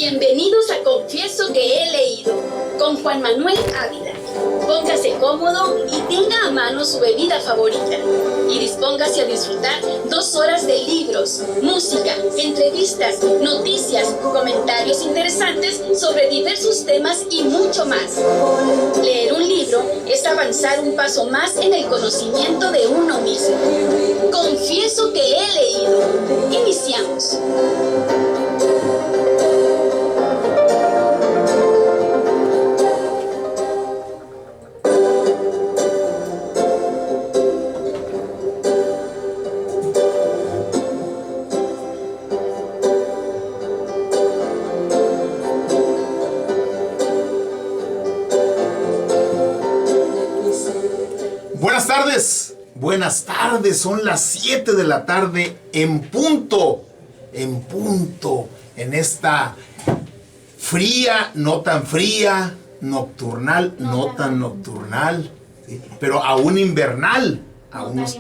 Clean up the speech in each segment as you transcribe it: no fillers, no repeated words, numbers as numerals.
Bienvenidos a Confieso que he leído, con Juan Manuel Ávila. Póngase cómodo y tenga a mano su bebida favorita. Y dispóngase a disfrutar 2 horas de libros, música, entrevistas, noticias, comentarios interesantes sobre diversos temas y mucho más. Leer un libro es avanzar un paso más en el conocimiento de uno mismo. Confieso que he leído. Iniciamos. Buenas tardes, son las 7 de la tarde en punto, en esta fría, no tan fría, nocturnal, no tan nocturnal, ¿sí? Pero aún invernal, aún nos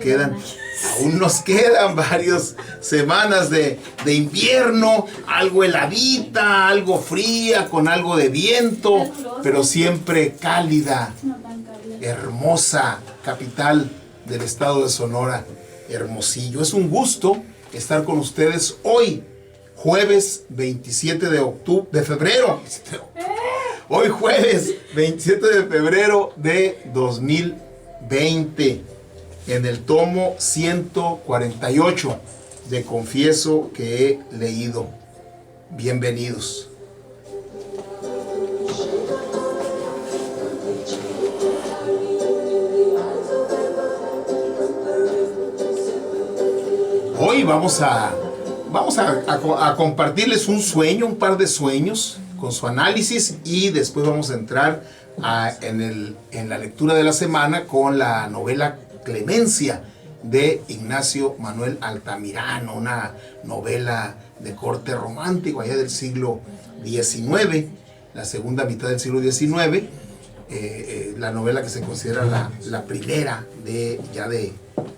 quedan varias semanas de invierno, algo heladita, algo fría, con algo de viento, pero siempre cálida, hermosa capital del estado de Sonora, Hermosillo. Es un gusto estar con ustedes hoy, jueves 27 de febrero. Hoy jueves 27 de febrero de 2020, en el tomo 148 de Confieso que he leído. Bienvenidos. Hoy vamos a compartirles un par de sueños con su análisis, y después vamos a entrar en la lectura de la semana con la novela Clemencia de Ignacio Manuel Altamirano, una novela de corte romántico allá del siglo XIX, la segunda mitad del siglo XIX, la novela que se considera la primera de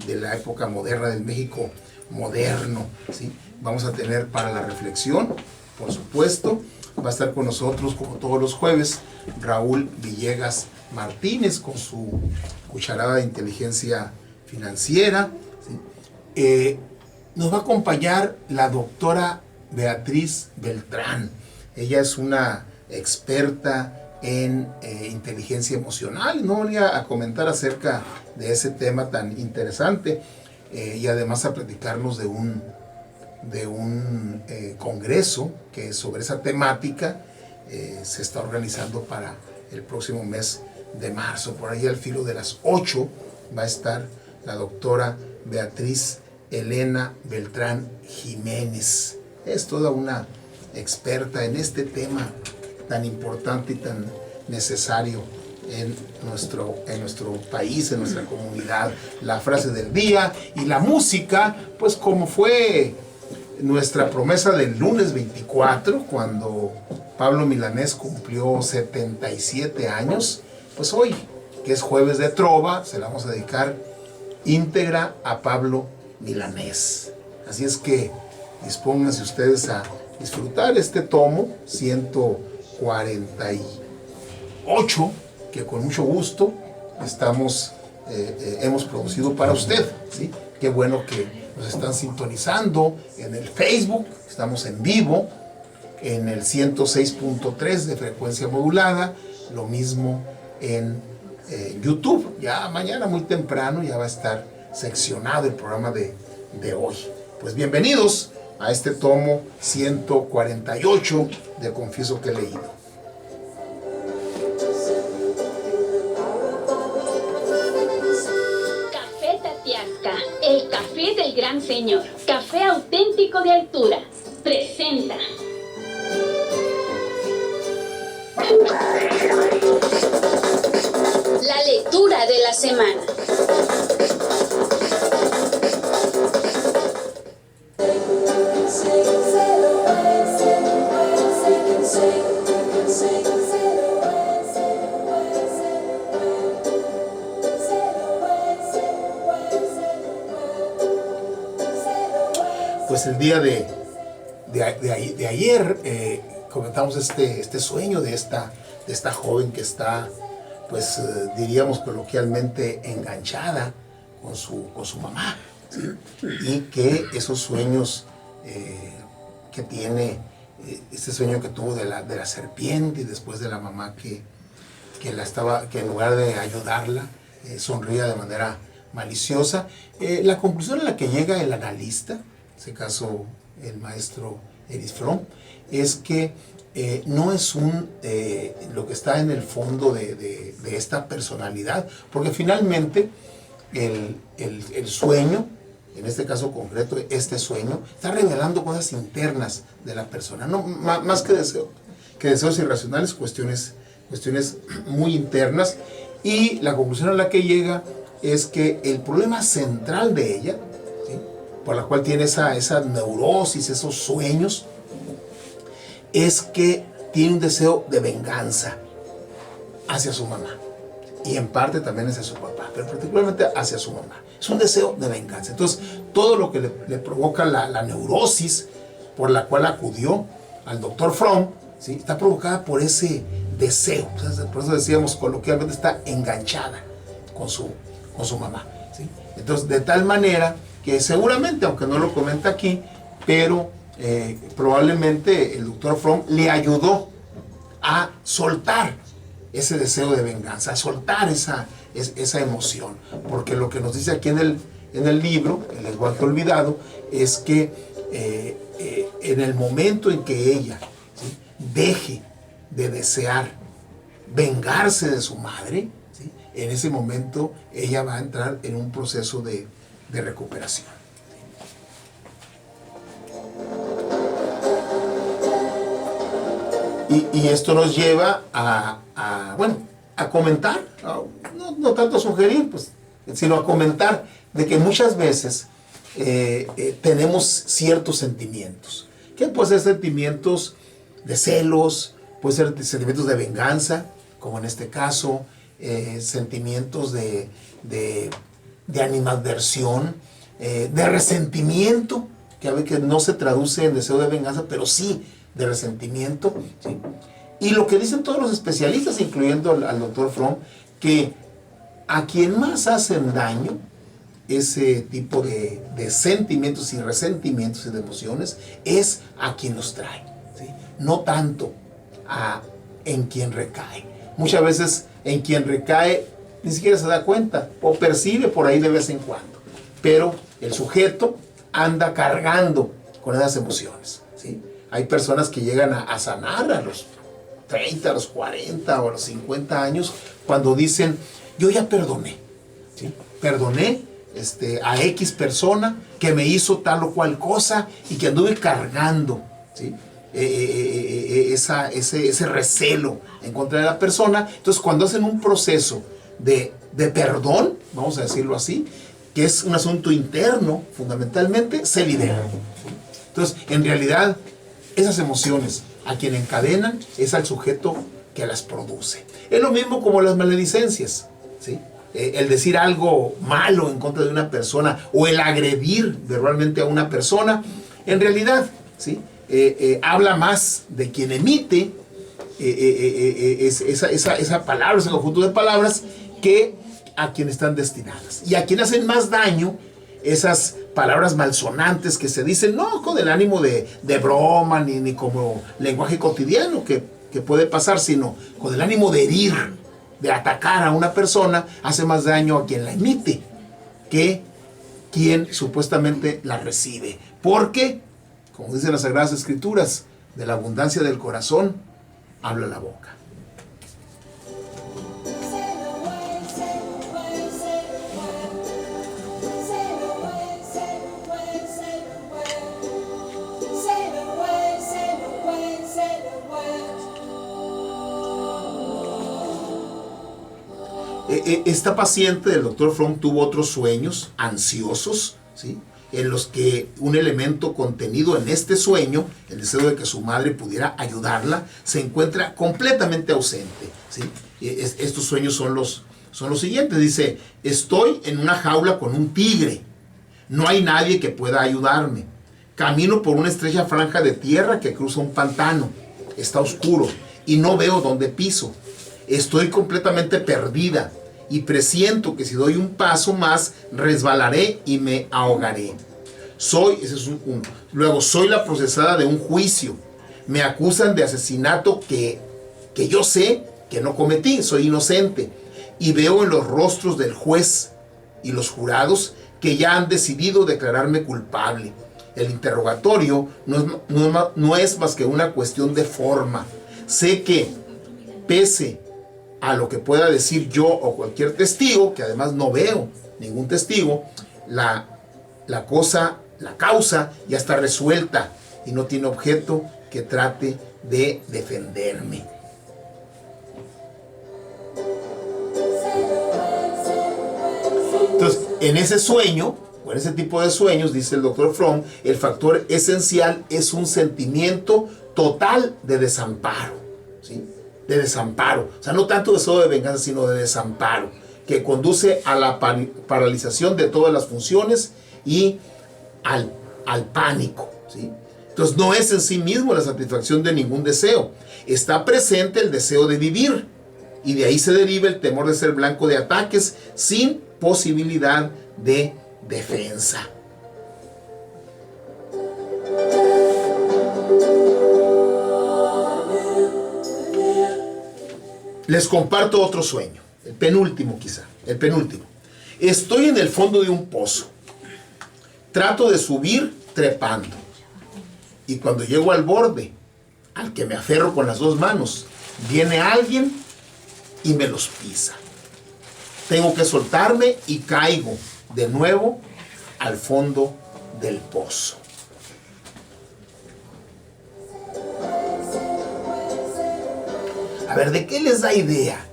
la época moderna del México moderno, ¿sí? Vamos a tener para la reflexión, por supuesto, va a estar con nosotros como todos los jueves Raúl Villegas Martínez con su cucharada de inteligencia financiera, ¿sí? Nos va a acompañar la doctora Beatriz Beltrán. Ella es una experta en inteligencia emocional. No voy a comentar acerca de ese tema tan interesante, y además a platicarnos de un congreso que sobre esa temática se está organizando para el próximo mes de marzo. Por ahí al filo de las 8 va a estar la doctora Beatriz Elena Beltrán Jiménez. Es toda una experta en este tema tan importante y tan necesario en nuestro país, en nuestra comunidad. La frase del día y la música, pues como fue nuestra promesa del lunes 24, cuando Pablo Milanés cumplió 77 años, pues hoy, que es jueves de trova, se la vamos a dedicar íntegra a Pablo Milanés. Así es que dispónganse ustedes a disfrutar este tomo 148, que con mucho gusto hemos producido para usted, ¿sí? Qué bueno que nos están sintonizando en el Facebook, estamos en vivo, en el 106.3 de frecuencia modulada, lo mismo en YouTube. Ya mañana muy temprano ya va a estar seccionado el programa de hoy. Pues bienvenidos a este tomo 148 de Confieso que he leído. El café del gran señor, café auténtico de altura, presenta la lectura de la semana. Pues el día de ayer comentamos este sueño de esta joven que está, pues diríamos coloquialmente, enganchada con su mamá, ¿sí? Y que esos sueños que tiene, este sueño que tuvo de la serpiente y después de la mamá que en lugar de ayudarla, sonría de manera maliciosa. La conclusión a la que llega el analista, en este caso el maestro Erich Fromm, es que no es lo que está en el fondo de esta personalidad, porque finalmente el sueño, en este caso concreto, este sueño, está revelando cosas internas de la persona, no más que deseos irracionales, cuestiones muy internas. Y la conclusión a la que llega es que el problema central de ella, ¿sí?, por la cual tiene esa neurosis, esos sueños, es que tiene un deseo de venganza hacia su mamá, y en parte también hacia su papá, pero particularmente hacia su mamá. Es un deseo de venganza. Entonces, todo lo que le provoca la neurosis por la cual acudió al doctor Fromm, ¿sí?, está provocada por ese deseo. Por eso decíamos coloquialmente, está enganchada con su mamá, ¿sí? Entonces, de tal manera que seguramente, aunque no lo comenta aquí, pero probablemente el doctor Fromm le ayudó a soltar ese deseo de venganza, a soltar esa emoción, porque lo que nos dice aquí en el libro, El lenguaje olvidado, es que en el momento en que ella, ¿sí?, deje de desear vengarse de su madre, ¿sí?, en ese momento ella va a entrar en un proceso de recuperación. Y esto nos lleva a comentar, no tanto a sugerir, pues, sino a comentar de que muchas veces tenemos ciertos sentimientos, que pueden ser sentimientos de celos, pueden ser sentimientos de venganza, como en este caso, sentimientos de animadversión, de resentimiento, que a veces no se traduce en deseo de venganza, pero sí de resentimiento, ¿sí? Y lo que dicen todos los especialistas, incluyendo al doctor Fromm, que a quien más hacen daño ese tipo de sentimientos y resentimientos y de emociones es a quien los trae, ¿sí?, no tanto en quien recae. Muchas veces en quien recae ni siquiera se da cuenta o percibe por ahí de vez en cuando, pero el sujeto anda cargando con esas emociones, ¿sí? Hay personas que llegan a sanar a los 30, a los 40 o a los 50 años, cuando dicen, yo ya perdoné, ¿sí?, perdoné a X persona que me hizo tal o cual cosa y que anduve cargando, ¿sí?, ese recelo en contra de la persona. Entonces, cuando hacen un proceso de perdón, vamos a decirlo así, que es un asunto interno, fundamentalmente, se liberan. Entonces, en realidad, esas emociones a quien encadenan es al sujeto que las produce. Es lo mismo como las maledicencias, ¿sí? El decir algo malo en contra de una persona o el agredir verbalmente a una persona, en realidad, ¿sí?, habla más de quien emite esa palabra, ese conjunto de palabras, que a quien están destinadas. Y a quien hacen más daño esas palabras malsonantes que se dicen, no con el ánimo de broma, ni como lenguaje cotidiano que puede pasar, sino con el ánimo de herir, de atacar a una persona, hace más daño a quien la emite que quien supuestamente la recibe. Porque, como dicen las Sagradas Escrituras, de la abundancia del corazón habla la boca. Esta paciente del doctor Fromm tuvo otros sueños ansiosos, ¿sí?, en los que un elemento contenido en este sueño, el deseo de que su madre pudiera ayudarla, se encuentra completamente ausente, ¿sí? Estos sueños son los siguientes. Dice, estoy en una jaula con un tigre, no hay nadie que pueda ayudarme, camino por una estrecha franja de tierra que cruza un pantano, está oscuro y no veo dónde piso. Estoy completamente perdida y presiento que si doy un paso más resbalaré y me ahogaré. Ese es uno. Luego, soy la procesada de un juicio. Me acusan de asesinato que yo sé que no cometí, soy inocente. Y veo en los rostros del juez y los jurados que ya han decidido declararme culpable. El interrogatorio no es más que una cuestión de forma. Sé que, pese a lo que pueda decir yo o cualquier testigo, que además no veo ningún testigo, la causa ya está resuelta y no tiene objeto que trate de defenderme. Entonces, en ese sueño, o en ese tipo de sueños, dice el doctor Fromm, el factor esencial es un sentimiento total de desamparo, ¿sí? De desamparo. O sea, no tanto deseo de venganza, sino de desamparo, que conduce a la paralización de todas las funciones y al pánico, ¿sí? Entonces, no es en sí mismo la satisfacción de ningún deseo. Está presente el deseo de vivir, y de ahí se deriva el temor de ser blanco de ataques sin posibilidad de defensa. Les comparto otro sueño, el penúltimo quizá, el penúltimo. Estoy en el fondo de un pozo. Trato de subir trepando. Y cuando llego al borde, al que me aferro con las dos manos, viene alguien y me los pisa. Tengo que soltarme y caigo de nuevo al fondo del pozo. A ver, ¿de qué les da idea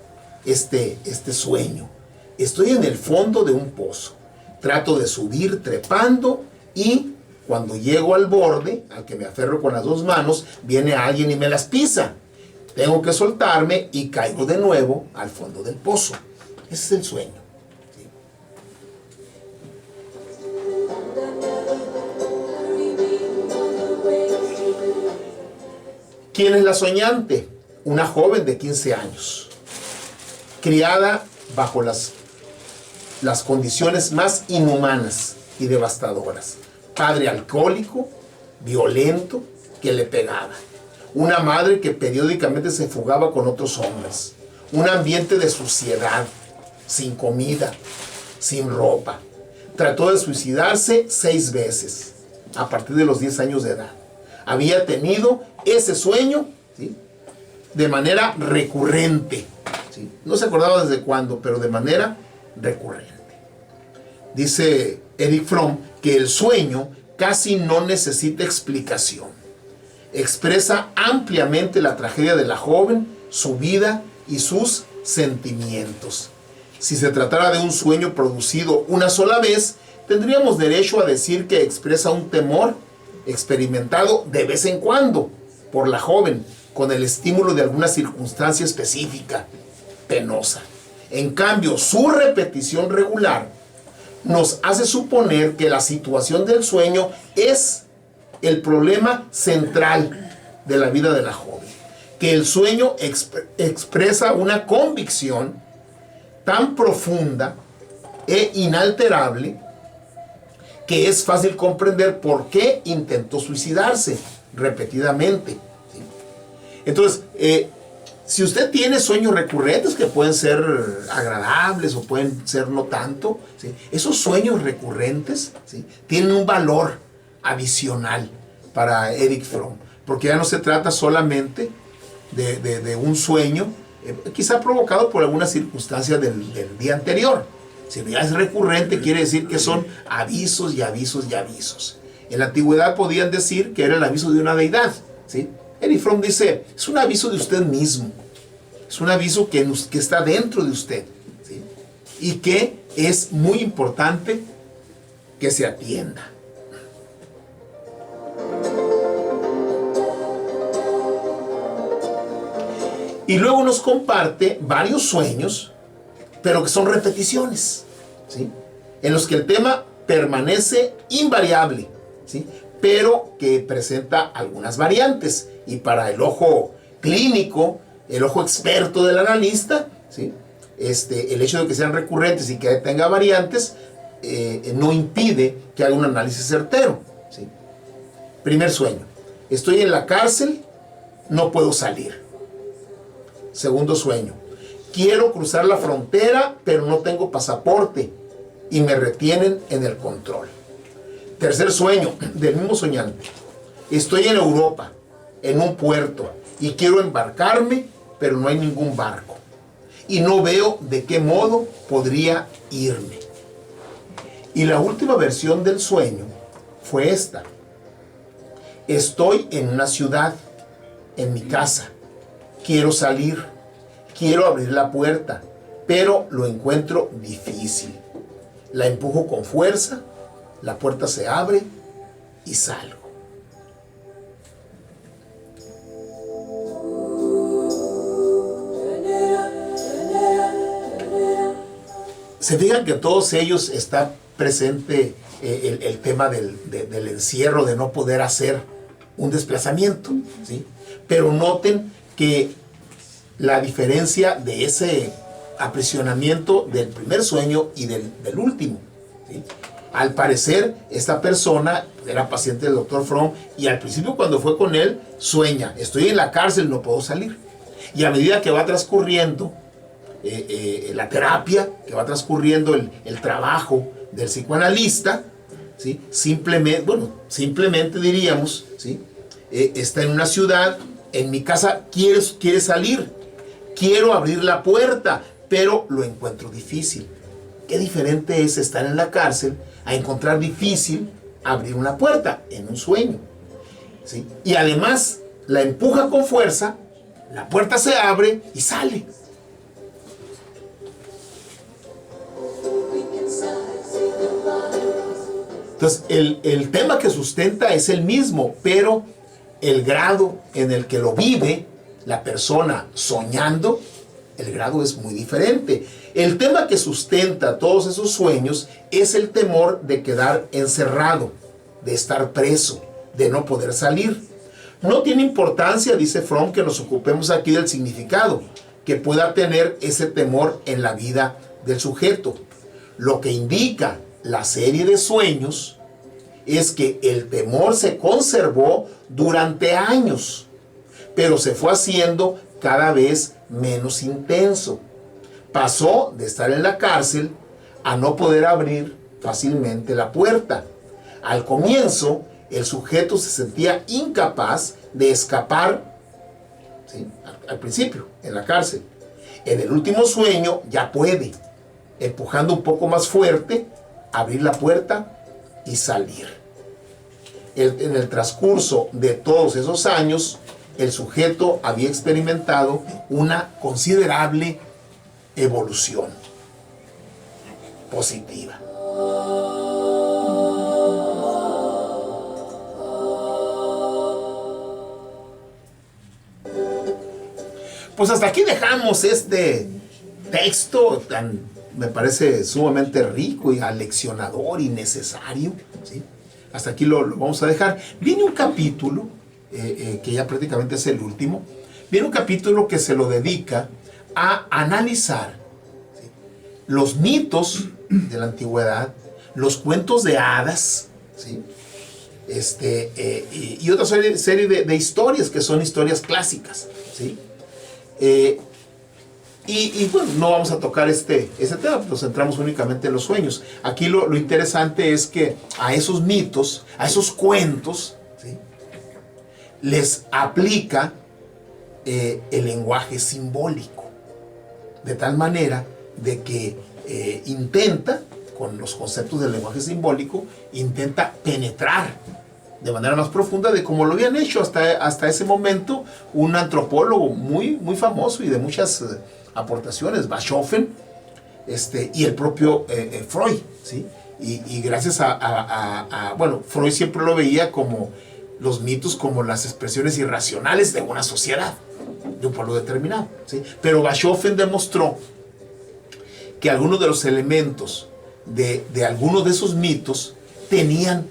este sueño? Estoy en el fondo de un pozo. Trato de subir trepando y cuando llego al borde, al que me aferro con las dos manos, viene alguien y me las pisa. Tengo que soltarme y caigo de nuevo al fondo del pozo. Ese es el sueño. ¿Sí? ¿Quién es la soñante? Una joven de 15 años, criada bajo las condiciones más inhumanas y devastadoras. Padre alcohólico, violento, que le pegaba. Una madre que periódicamente se fugaba con otros hombres. Un ambiente de suciedad, sin comida, sin ropa. Trató de suicidarse 6 veces, a partir de los 10 años de edad. Había tenido ese sueño, ¿sí?, de manera recurrente, ¿sí? No se acordaba desde cuándo, pero de manera recurrente. Dice Erich Fromm que el sueño casi no necesita explicación. Expresa ampliamente la tragedia de la joven, su vida y sus sentimientos. Si se tratara de un sueño producido una sola vez, tendríamos derecho a decir que expresa un temor experimentado de vez en cuando por la joven, con el estímulo de alguna circunstancia específica, penosa. En cambio, su repetición regular nos hace suponer que la situación del sueño es el problema central de la vida de la joven, que el sueño expresa una convicción tan profunda e inalterable que es fácil comprender por qué intentó suicidarse repetidamente. Entonces, si usted tiene sueños recurrentes que pueden ser agradables o pueden ser no tanto, ¿sí?, esos sueños recurrentes, ¿sí?, tienen un valor adicional para Erich Fromm, porque ya no se trata solamente de un sueño, quizá provocado por alguna circunstancia del día anterior. Si ya es recurrente, quiere decir que son avisos y avisos y avisos. En la antigüedad podían decir que era el aviso de una deidad, ¿sí? Erich Fromm dice, es un aviso de usted mismo, es un aviso que está dentro de usted, ¿sí?, y que es muy importante que se atienda. Y luego nos comparte varios sueños, pero que son repeticiones, ¿sí?, en los que el tema permanece invariable, ¿sí?, pero que presenta algunas variantes. Y para el ojo clínico, el ojo experto del analista, ¿sí? El hecho de que sean recurrentes y que tenga variantes no impide que haga un análisis certero, ¿sí? Primer sueño: estoy en la cárcel, no puedo salir. Segundo sueño: quiero cruzar la frontera, pero no tengo pasaporte y me retienen en el control. Tercer sueño, del mismo soñante: estoy en Europa, en un puerto, y quiero embarcarme, pero no hay ningún barco. Y no veo de qué modo podría irme. Y la última versión del sueño fue esta: estoy en una ciudad, en mi casa. Quiero salir, quiero abrir la puerta, pero lo encuentro difícil. La empujo con fuerza, la puerta se abre y salgo. Se fijan que todos ellos está presente el tema del encierro, de no poder hacer un desplazamiento, ¿sí? Pero noten que la diferencia de ese aprisionamiento del primer sueño y del último, ¿sí? Al parecer, esta persona era paciente del doctor Fromm y al principio, cuando fue con él, sueña: estoy en la cárcel, no puedo salir. Y a medida que va transcurriendo la terapia, que va transcurriendo el trabajo del psicoanalista, ¿sí? Simplemente diríamos, ¿sí? Está en una ciudad, en mi casa, quiere salir, quiero abrir la puerta, pero lo encuentro difícil. Qué diferente es estar en la cárcel a encontrar difícil abrir una puerta en un sueño, ¿sí? Y además la empuja con fuerza, la puerta se abre y sale. Entonces, el tema que sustenta es el mismo, pero el grado en el que lo vive la persona soñando, el grado es muy diferente. El tema que sustenta todos esos sueños es el temor de quedar encerrado, de estar preso, de no poder salir. No tiene importancia, dice Fromm, que nos ocupemos aquí del significado que pueda tener ese temor en la vida del sujeto. Lo que indica la serie de sueños es que el temor se conservó durante años, pero se fue haciendo cada vez menos intenso. Pasó de estar en la cárcel a no poder abrir fácilmente la puerta. Al comienzo, el sujeto se sentía incapaz de escapar, ¿sí? Al principio, en la cárcel. En el último sueño ya puede, empujando un poco más fuerte, abrir la puerta y salir. En el transcurso de todos esos años, el sujeto había experimentado una considerable evolución positiva. Pues hasta aquí dejamos este texto me parece sumamente rico y aleccionador y necesario, ¿sí? Hasta aquí lo vamos a dejar. Viene un capítulo, que ya prácticamente es el último, viene un capítulo que se lo dedica a analizar, ¿sí?, los mitos de la antigüedad, los cuentos de hadas, ¿sí?, y otra serie de historias que son historias clásicas, ¿sí? Bueno, no vamos a tocar ese tema, nos centramos únicamente en los sueños. Aquí lo interesante es que a esos mitos, a esos cuentos, ¿sí?, les aplica el lenguaje simbólico, de tal manera de que intenta, con los conceptos del lenguaje simbólico, intenta penetrar de manera más profunda de como lo habían hecho hasta ese momento un antropólogo muy famoso y de muchas aportaciones, Bachofen, y el propio Freud, ¿sí? Y gracias bueno, Freud siempre lo veía como los mitos, como las expresiones irracionales de una sociedad, de un pueblo determinado, ¿sí? Pero Bachofen demostró que algunos de los elementos de algunos de esos mitos tenían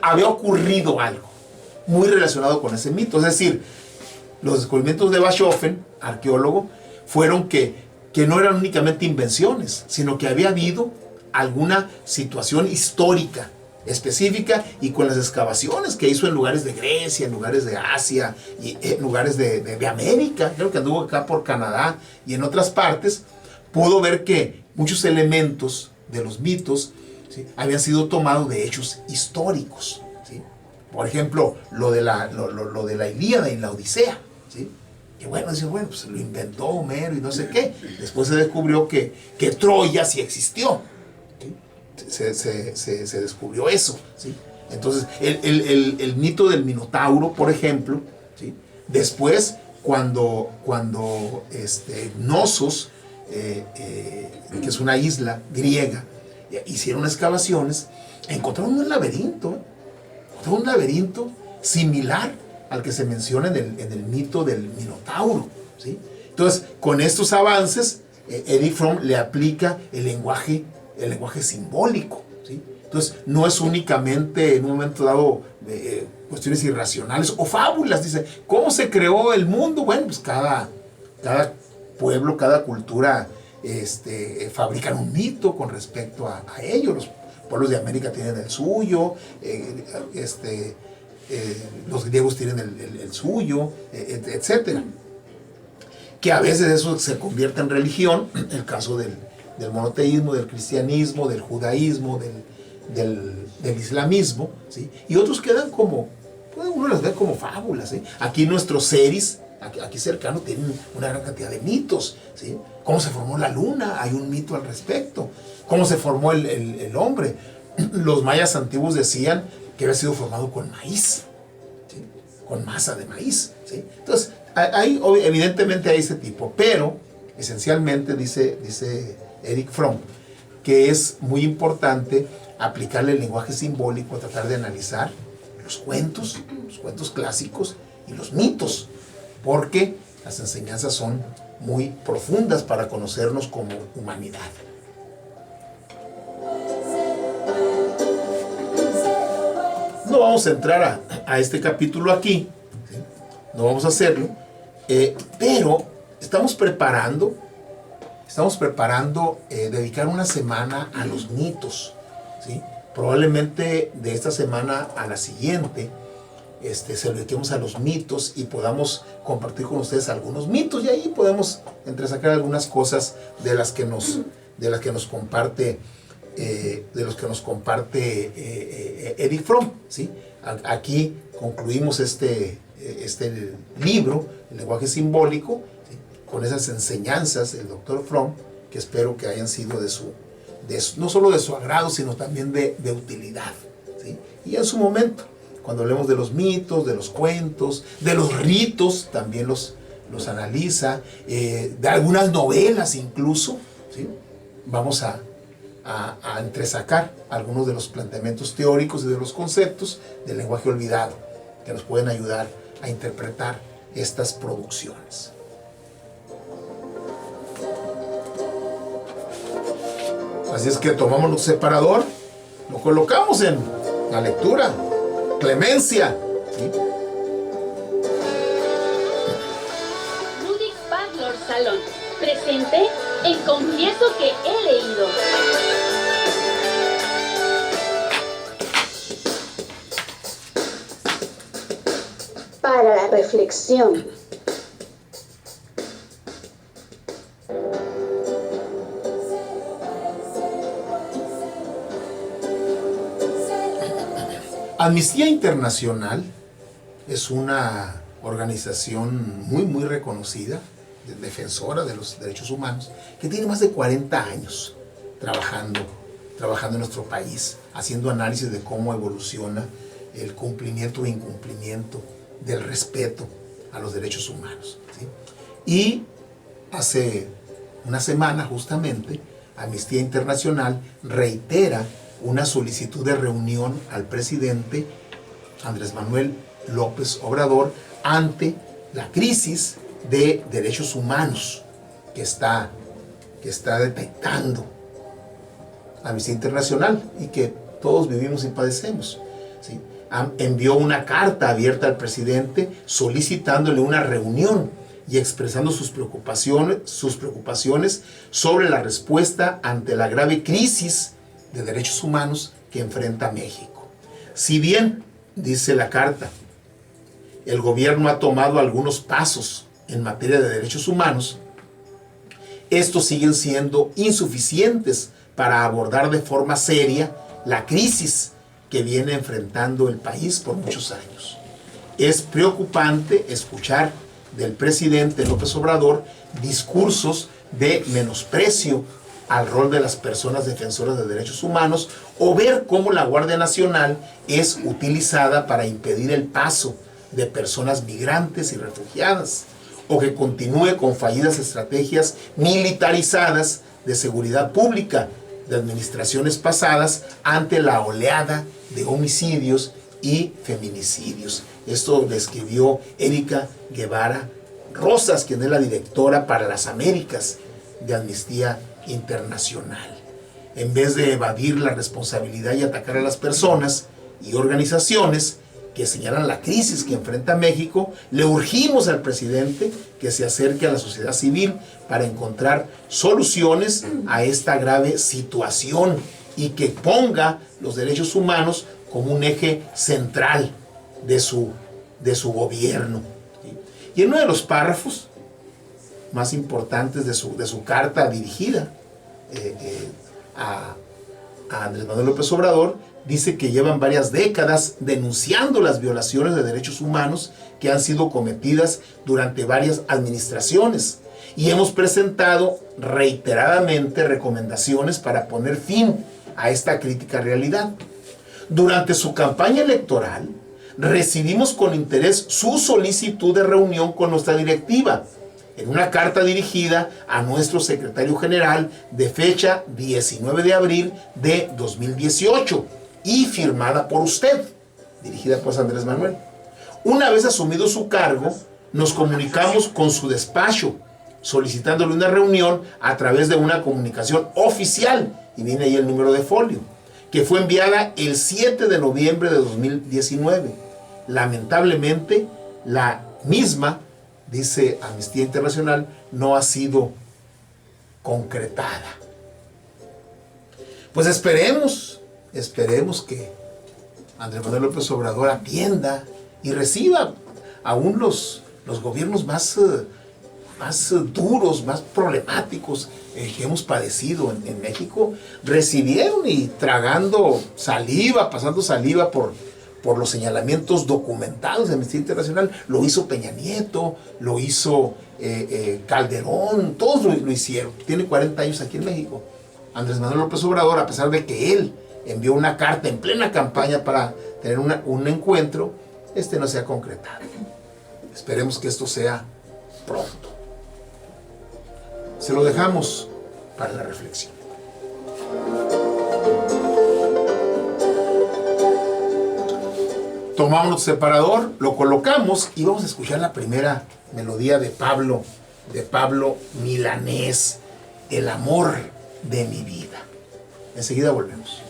había ocurrido algo, muy relacionado con ese mito. Es decir, los descubrimientos de Bachofen, arqueólogo, fueron que no eran únicamente invenciones, sino que había habido alguna situación histórica específica, y con las excavaciones que hizo en lugares de Grecia, en lugares de Asia, y en lugares de América, creo que anduvo acá por Canadá y en otras partes, pudo ver que muchos elementos de los mitos, ¿sí?, habían sido tomados de hechos históricos, ¿sí? Por ejemplo, lo de la Ilíada y la Odisea, ¿sí? Que bueno, dice, bueno, pues lo inventó Homero y no sé qué. Después se descubrió que Troya sí existió, ¿sí? Se descubrió eso, ¿sí? Entonces, el mito del Minotauro, por ejemplo, ¿sí?, después, cuando Knossos, que es una isla griega, hicieron excavaciones, encontraron un laberínto similar al que se menciona en el mito del Minotauro, ¿sí? Entonces, con estos avances, Erich Fromm le aplica el lenguaje simbólico, ¿sí? Entonces, no es únicamente en un momento dado cuestiones irracionales o fábulas. Dice, ¿cómo se creó el mundo? Bueno, pues cada pueblo, cada cultura fabrican un mito con respecto a ello. Los pueblos de América tienen el suyo, los griegos tienen el suyo, etc. Que a veces eso se convierte en religión, el caso del monoteísmo, del cristianismo, del judaísmo, del islamismo, ¿sí? Y otros quedan como, uno las ve como fábulas, ¿sí? Aquí nuestros seres, aquí cercano, tienen una gran cantidad de mitos, ¿sí? ¿Cómo se formó la luna? Hay un mito al respecto. ¿Cómo se formó el hombre? Los mayas antiguos decían que había sido formado con maíz, ¿sí?, con masa de maíz, ¿sí? Entonces, evidentemente hay ese tipo, pero esencialmente dice Erich Fromm que es muy importante aplicarle el lenguaje simbólico a tratar de analizar los cuentos clásicos y los mitos, porque las enseñanzas son muy profundas para conocernos como humanidad. No vamos a entrar a este capítulo aquí, ¿sí?, no vamos a hacerlo, pero estamos preparando dedicar una semana a los mitos, ¿sí? Probablemente de esta semana a la siguiente se lo dediquemos a los mitos y podamos compartir con ustedes algunos mitos, y ahí podemos entresacar algunas cosas de las que nos comparte Erich Fromm, ¿sí? Aquí concluimos este libro, el lenguaje simbólico, ¿sí?, con esas enseñanzas del Dr. Fromm, que espero que hayan sido no solo de su agrado, sino también de utilidad, ¿sí? Y en su momento, cuando hablemos de los mitos, de los cuentos, de los ritos, también los analiza, de algunas novelas incluso, ¿sí?, vamos a entresacar algunos de los planteamientos teóricos y de los conceptos del lenguaje olvidado que nos pueden ayudar a interpretar estas producciones. Así es que tomamos el separador, lo colocamos en la lectura, Clemencia, ¿sí? Ludwig Butler Salón presente en Confieso que he leído. Para la reflexión. Amnistía Internacional es una organización muy reconocida, defensora de los derechos humanos, que tiene más de 40 años trabajando en nuestro país, haciendo análisis de cómo evoluciona el cumplimiento e incumplimiento del respeto a los derechos humanos, ¿sí? Y hace una semana justamente, Amnistía Internacional reitera una solicitud de reunión al presidente Andrés Manuel López Obrador ante la crisis de derechos humanos que está detectando Amnistía Internacional y que todos vivimos y padecemos, ¿sí? envió una carta abierta al presidente solicitándole una reunión y expresando sus preocupaciones sobre la respuesta ante la grave crisis de derechos humanos que enfrenta México. Si bien, dice la carta, el gobierno ha tomado algunos pasos en materia de derechos humanos, estos siguen siendo insuficientes para abordar de forma seria la crisis que viene enfrentando el país por muchos años. Es preocupante escuchar del presidente López Obrador discursos de menosprecio al rol de las personas defensoras de derechos humanos o ver cómo la Guardia Nacional es utilizada para impedir el paso de personas migrantes y refugiadas, o que continúe con fallidas estrategias militarizadas de seguridad pública de administraciones pasadas ante la oleada de homicidios y feminicidios. Esto describió Erika Guevara Rosas, quien es la directora para las Américas de Amnistía Internacional. En vez de evadir la responsabilidad y atacar a las personas y organizaciones que señalan la crisis que enfrenta México, le urgimos al presidente que se acerque a la sociedad civil para encontrar soluciones a esta grave situación y que ponga los derechos humanos como un eje central de su gobierno. Y en uno de los párrafos más importantes de su carta dirigida a Andrés Manuel López Obrador, dice que llevan varias décadas denunciando las violaciones de derechos humanos que han sido cometidas durante varias administraciones y hemos presentado reiteradamente recomendaciones para poner fin a esta crítica realidad. Durante su campaña electoral, recibimos con interés su solicitud de reunión con nuestra directiva en una carta dirigida a nuestro secretario general de fecha 19 de abril de 2018 y firmada por usted, dirigida pues a Andrés Manuel. Una vez asumido su cargo, nos comunicamos con su despacho, solicitándole una reunión a través de una comunicación oficial, y viene ahí el número de folio, que fue enviada el 7 de noviembre de 2019. Lamentablemente, la misma, dice Amnistía Internacional, no ha sido concretada. Pues esperemos que Andrés Manuel López Obrador atienda y reciba aún los gobiernos más duros, más problemáticos que hemos padecido en México, recibieron y tragando saliva, pasando saliva por los señalamientos documentados de Amnistía Internacional. Lo hizo Peña Nieto, lo hizo Calderón, todos lo hicieron. Tiene 40 años aquí en México. Andrés Manuel López Obrador, a pesar de que él envió una carta en plena campaña para tener un encuentro, no se ha concretado. Esperemos que esto sea pronto. Se lo dejamos para la reflexión. Tomamos nuestro separador, lo colocamos y vamos a escuchar la primera melodía de Pablo Milanés, El amor de mi vida. Enseguida volvemos.